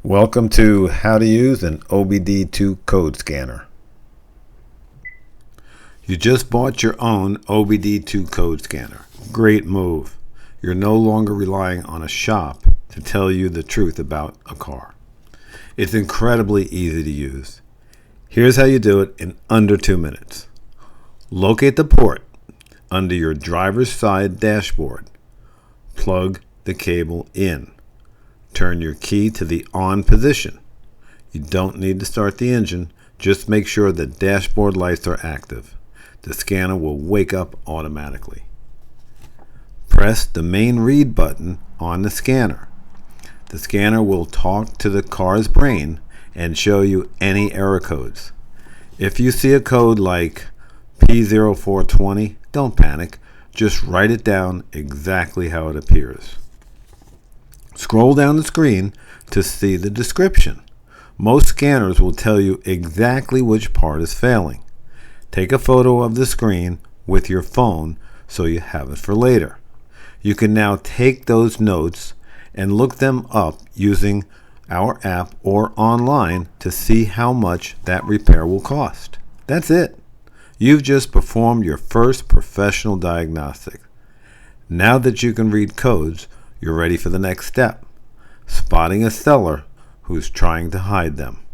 Welcome to how to use an OBD2 code scanner. You just bought your own OBD2 code scanner. Great move. You're no longer relying on a shop to tell you the truth about a car. It's incredibly easy to use. Here's how you do it in under 2 minutes. Locate the port under your driver's side dashboard. Plug the cable in. Turn your key to the on position. You don't need to start the engine, just make sure the dashboard lights are active. The scanner will wake up automatically. Press the main read button on the scanner. The scanner will talk to the car's brain and show you any error codes. If you see a code like P0420, don't panic, just write it down exactly how it appears. Scroll down the screen to see the description. Most scanners will tell you exactly which part is failing. Take a photo of the screen with your phone so you have it for later. You can now take those notes and look them up using our app or online to see how much that repair will cost. That's it. You've just performed your first professional diagnostic. Now that you can read codes, you're ready for the next step, spotting a seller who's trying to hide them.